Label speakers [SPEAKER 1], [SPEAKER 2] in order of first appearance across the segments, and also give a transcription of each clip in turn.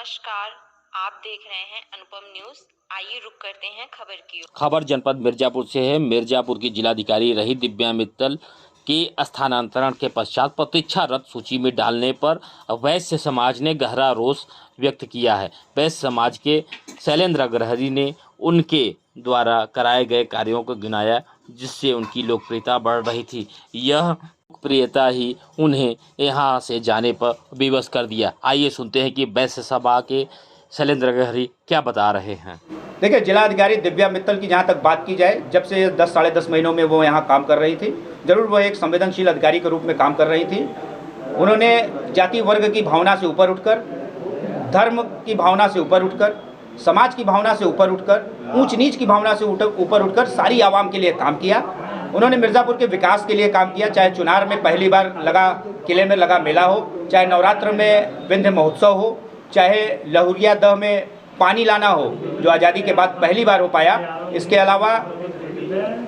[SPEAKER 1] नमस्कार, आप देख रहे हैं अनुपम न्यूज। आइए रुक करते हैं खबर की ओर।
[SPEAKER 2] खबर जनपद मिर्जापुर से है। मिर्जापुर की जिलाधिकारी रही दिव्या मित्तल के स्थानांतरण के पश्चात प्रतीक्षारत सूची में डालने पर वैश्य समाज ने गहरा रोष व्यक्त किया है। वैश्य समाज के शैलेंद्र अग्रहरी ने उनके द्वारा कराए गए कार्यों को गिनाया, जिससे उनकी लोकप्रियता बढ़ रही थी। यह लोकप्रियता ही उन्हें यहाँ से जाने पर विवश कर दिया। आइए सुनते हैं कि वैश्य सभा के शैलेंद्र अग्रहरी क्या बता रहे हैं।
[SPEAKER 3] देखिए, जिलाधिकारी दिव्या मित्तल की जहाँ तक बात की जाए, जब से 10 साढ़े 10 महीनों में वो यहाँ काम कर रही थी, जरूर वो एक संवेदनशील अधिकारी के रूप में काम कर रही थी। उन्होंने जाति वर्ग की भावना से ऊपर उठकर, धर्म की भावना से ऊपर उठकर, समाज की भावना से ऊपर उठकर, ऊंच नीच की भावना से ऊपर उठकर सारी आवाम के लिए काम किया। उन्होंने मिर्ज़ापुर के विकास के लिए काम किया, चाहे चुनार में पहली बार लगा किले में लगा मेला हो, चाहे नवरात्र में विंध्य महोत्सव हो, चाहे लहुरिया दह में पानी लाना हो जो आज़ादी के बाद पहली बार हो पाया। इसके अलावा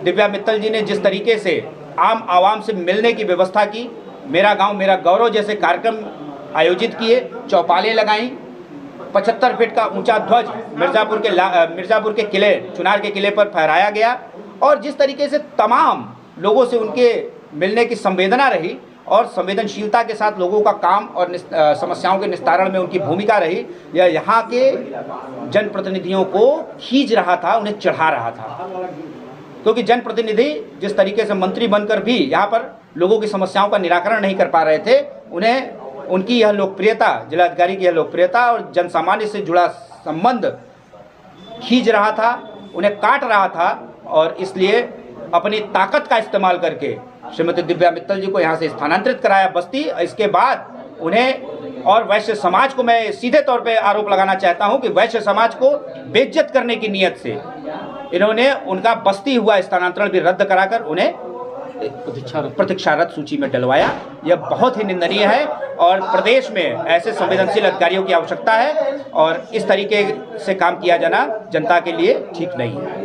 [SPEAKER 3] दिव्या मित्तल जी ने जिस तरीके से आम आवाम से मिलने की व्यवस्था की, मेरा गांव मेरा गौरव जैसे कार्यक्रम आयोजित किए, चौपालें लगाईं, 75 फीट का ऊंचा ध्वज मिर्ज़ापुर के किले, चुनार के किले पर फहराया गया, और जिस तरीके से तमाम लोगों से उनके मिलने की संवेदना रही और संवेदनशीलता के साथ लोगों का काम और समस्याओं के निस्तारण में उनकी भूमिका रही, यह यहाँ के जनप्रतिनिधियों को खींच रहा था, उन्हें चढ़ा रहा था। क्योंकि जनप्रतिनिधि जिस तरीके से मंत्री बनकर भी यहाँ पर लोगों की समस्याओं का निराकरण नहीं कर पा रहे थे, उन्हें उनकी यह लोकप्रियता, जिलाधिकारी की यह लोकप्रियता और जनसामान्य से जुड़ा संबंध खींच रहा था, उन्हें काट रहा था, और इसलिए अपनी ताकत का इस्तेमाल करके श्रीमती दिव्या मित्तल जी को यहाँ से स्थानांतरित कराया बस्ती। इसके बाद उन्हें और वैश्य समाज को मैं सीधे तौर पे आरोप लगाना चाहता हूँ कि वैश्य समाज को बेइज्जत करने की नीयत से इन्होंने उनका बस्ती हुआ स्थानांतरण भी रद्द कराकर उन्हें प्रतीक्षारत सूची में डलवाया। यह बहुत ही निंदनीय है और प्रदेश में ऐसे संवेदनशील अधिकारियों की आवश्यकता है, और इस तरीके से काम किया जाना जनता के लिए ठीक नहीं है।